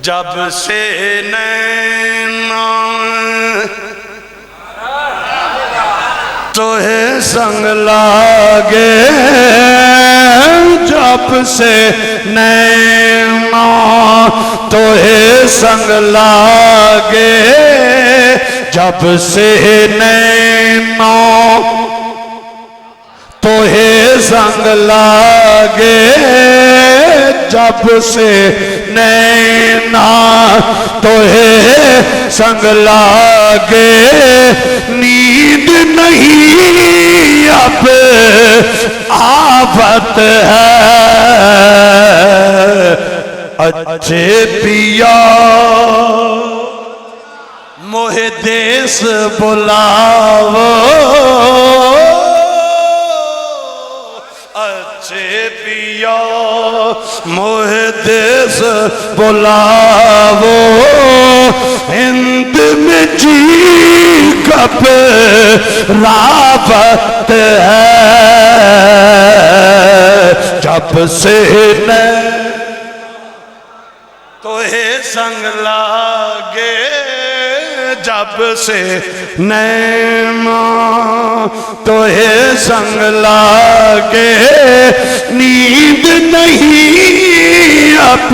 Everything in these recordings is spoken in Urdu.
جب سے نینا تجھے سنگ لاگے، جب سے نینا تجھے سنگ لاگے، جب سے نینا تجھے سنگ لاگے، جب سے نینا تجھے سنگ لاگے، نیند نہیں اب آفت ہے، اچھے پیا موہ دیس بلاو، اچھے پیا موہ دیس بلاو، ہند میں جی کب رابط ہے، جب سے تجھے سنگ لاگے، جب سے نینا تجھے سنگ لاگے، نیند نہیں اب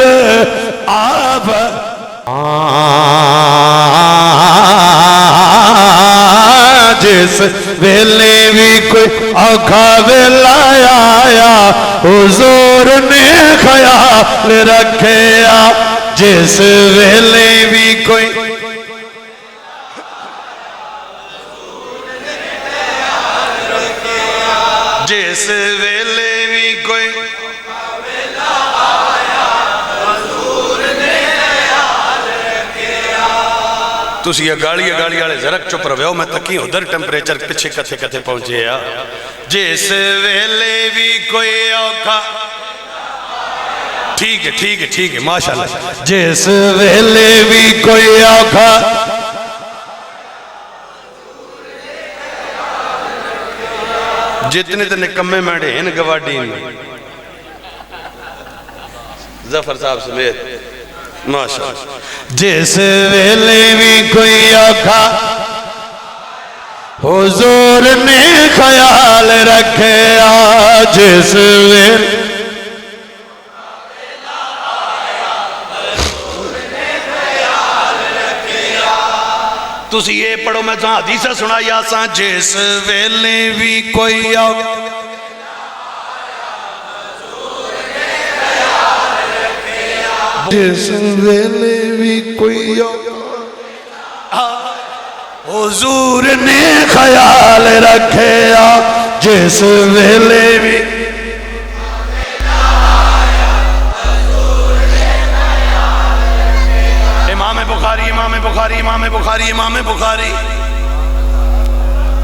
جس ویلے بھی کوئی اوکھا ویلا آیا، حضور نے خیال رکھیا، جس ویلے بھی کوئی جس ویلے بھی کوئی تُسی یہ گاڑی والے ذرک چپ رہے ہو، میں تکی ادھر ٹیمپریچر پچھے کتھے کتھے پہنچے یا جس ویلے بھی کوئی اوکھا، ٹھیک ہے ماشاءاللہ، جس ویلے بھی کوئی اوکھا جتنے تے نکمے میڈے ہیں گواڈی میں ظفر صاحب سمیت ماشاءاللہ، جس ویلے بھی کوئی اوکھا حضور نے خیال رکھیا، جس ویلے تُسی یہ پڑھو میں جہاں حدیثہ سنائی آسان، جس ویلے بھی کوئی جس ویلے بھی کوئی حضور نے خیال رکھیا، جس ویلے بھی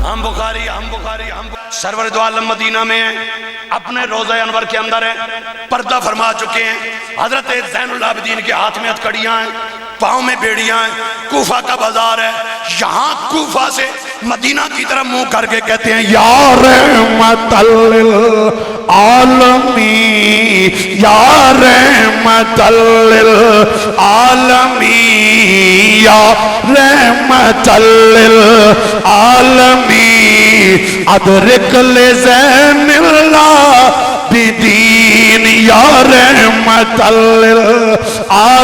ہم سرور دو عالم مدینہ میں ہیں، اپنے روضہ انور کے اندر ہیں، پردہ فرما چکے ہیں، حضرت زین العابدین کے ہاتھ میں ہتھکڑیاں ہیں، پاؤں میں بیڑیاں ہیں، کوفہ کا بازار ہے، یہاں کوفہ سے مدینہ کی طرف منہ کر کے کہتے ہیں یا رحمت للعالمین، یا رحمت للعالمین، یا رحمت للعالمین، ادرک لزین اللہ بدین، یا رحمت للعالمین،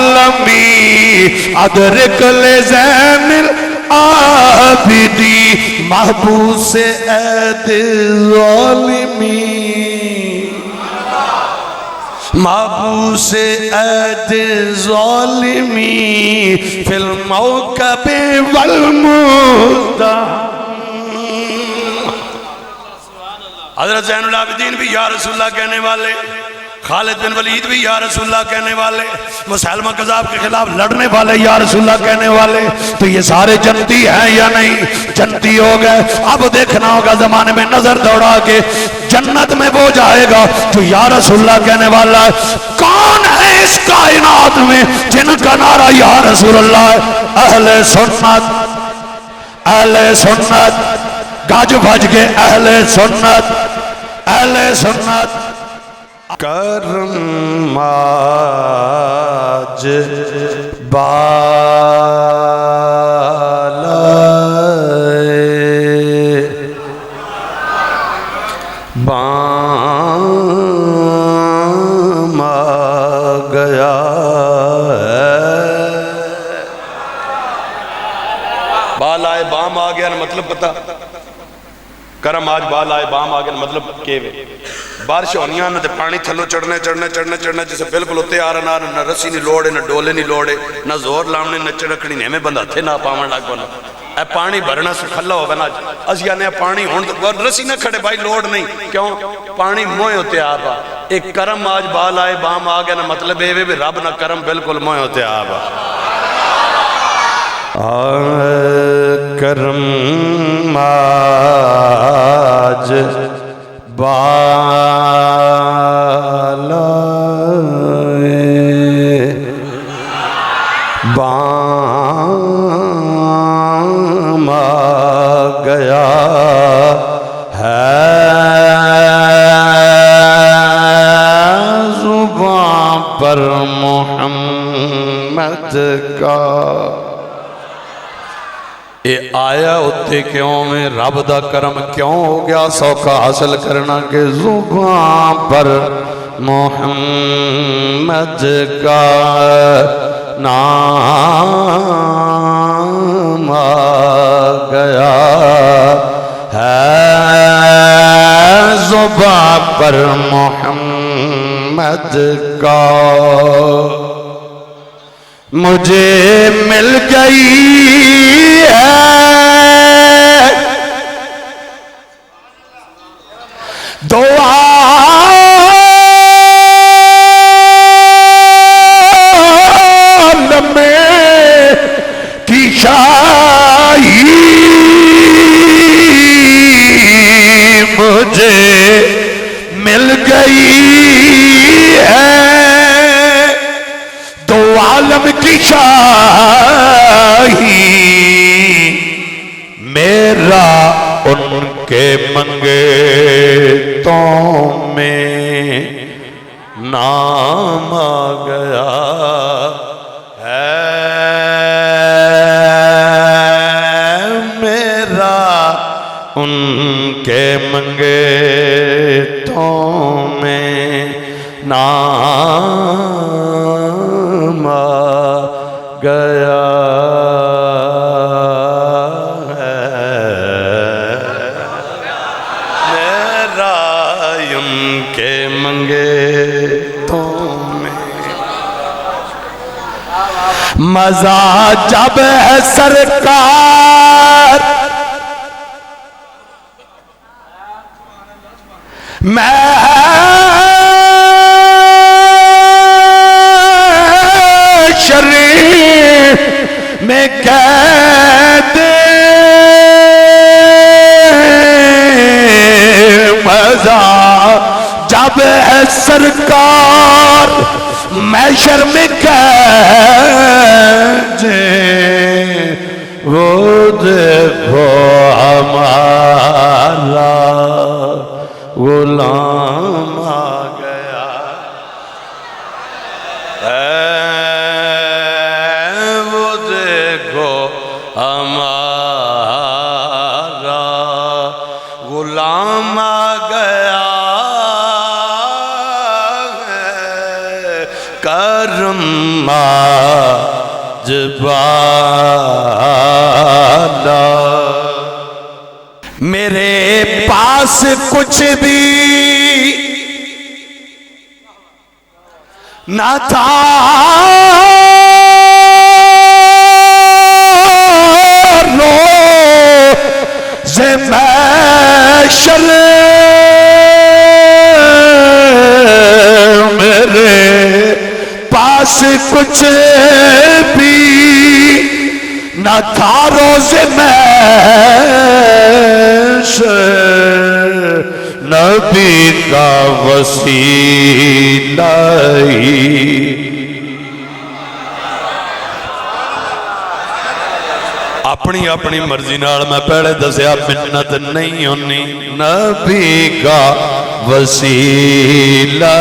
ادرک لزین العابدین، محبوس عید ظالمین، محبوس عید ظالمین، فی الموکب والمزدحم۔ حضرت زین العابدین بھی یا رسول اللہ کہنے والے، خالد بن ولید بھی یا رسول اللہ کہنے والے، مسلمہ قذاب کے خلاف لڑنے والے یا رسول اللہ کہنے والے، تو یہ سارے جنتی ہیں یا نہیں؟ جنتی ہو گئے۔ اب دیکھنا ہوگا زمانے میں نظر دوڑا کے جنت میں وہ جائے گا جو یا رسول اللہ کہنے والا ہے۔ کون ہے اس کائنات میں جن کا نعرہ یا رسول اللہ ہے؟ اہل سنت، اہل سنت، گاج بھج کے اہل سنت، اہل سنت، کرم بام آ گیا ہے۔ بال آئے بام آ گیا مطلب پتا کرم آج بال آئے بام آ گیا مطلب کہ بارش ہونی نہ تے پانی تھلو چڑھنے چڑھنے چڑھنے چڑھنے جسے بالکل ہوتے آ رہا نہ رسی نہیں لوڑے نہ ڈولے نہیں لوڑے نہ زور لامنے نہ چڑکڑی نہیں ہمیں بندہ تھے نہ پاون لگ بنا اے پانی بھرنا سے کھلا ہو بنا ازیانے پانی ہون رسی نہ کھڑے بھائی لوڑ نہیں کیوں پانی موئے ہوتے آبا ایک کرم آج بال آئے بام آ گیا نہ مطلب ہے بھی رب نہ کرم بالکل موئے ہوتے آبا کرم آج بال آئے بام آ گیا ہے زباں پر محمد کا اے آیا ہوتے کیوں میں رب دا کرم کیوں ہو گیا سوکھا حاصل کرنا کہ زبان پر محمد کا نام آ گیا ہے زبان پر محمد کا مجھے مل گئی ہے دو عالم کی شاہی مجھے مل گئی ہے دو عالم کی شاہی میرا ان کے منگتوں میں نام آ گیا ہے میرا ان کے منگتوں میں نام آ گیا مزہ جب ہے سرکار میں شریف میں قید مزہ جب ہے سرکار میں شرم کہجے وہ دیکھو ہمارا غلام آ گیا وہ دیکھو ہمارا غلام آ گیا کرم آج بالا میرے پاس کچھ بھی نہ تھا روز محشر میرے پاس کچھ بھی نہ تھا روز محشر نبی کا وسیلہ اپنی اپنی مرضی نال میں پہلے دسیا منت نہیں ہونی نبی کا وسیلہ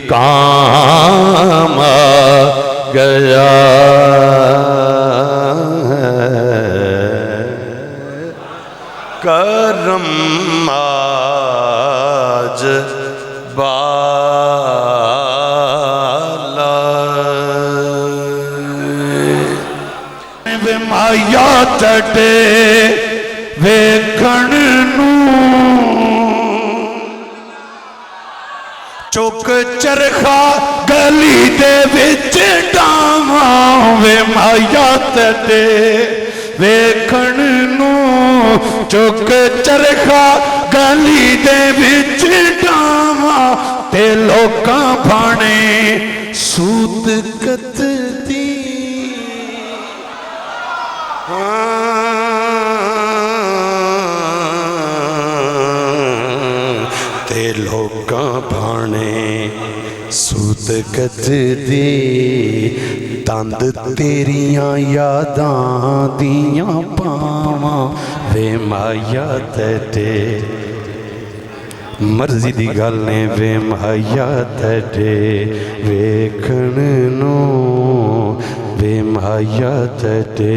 کام آ گیا کرم آج بالا وے مایا تٹے ویکھن نوں چک چرخا گلی دے وچ ڈاواں وے مایا تٹے ویکھن نوں چک چرخا گلی دے وچ ڈاواں تے لوکاں بھانے سوت کتدی تے لوکاں بھانے سوت کتدی تند تیریاں یاداں دیاں پاواں وے مایا تٹے مرضی دی گل نے وے مایا تٹے ویکھن نوں وے مایا تٹے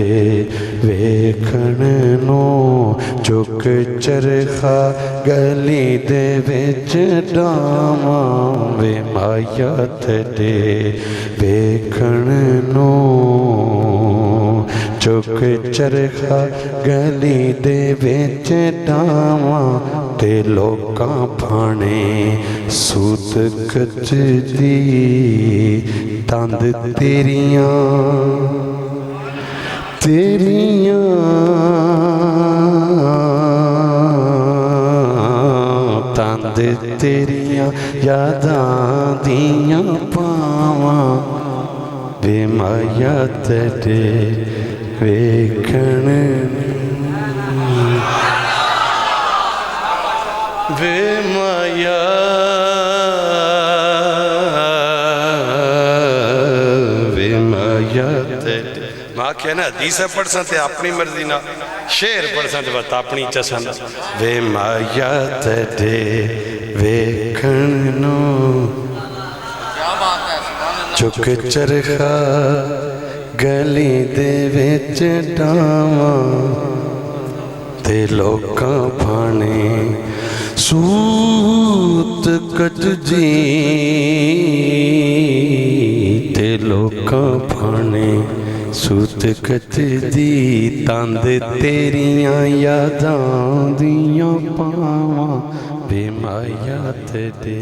ویکھن نوں چک چرخا گلی دے وچ ڈاواں وے مایا تٹے ویکھن نوں چک چرخا گلی دے وچ ڈاواں تے لوکاں بھانے سوت کتدی تند تیریاں تند تیریاں یاداں دیاں پاواں وے مایا تٹے ویکھن وے مایا وے مایا تٹے ماں کہنا حدیث پڑھ سکتے اپنی مرضی نہ شعر پڑھ سکتے بات اپنی چسن وے مایا تٹے ویکھن نوں چک چرخا گلی دے وچ ڈاواں تے لوکاں بھانے سوت کتدی تے لوکاں بھانے سوت کتدی تند تیریاں یاداں دیاں پاواں وے مایا تٹے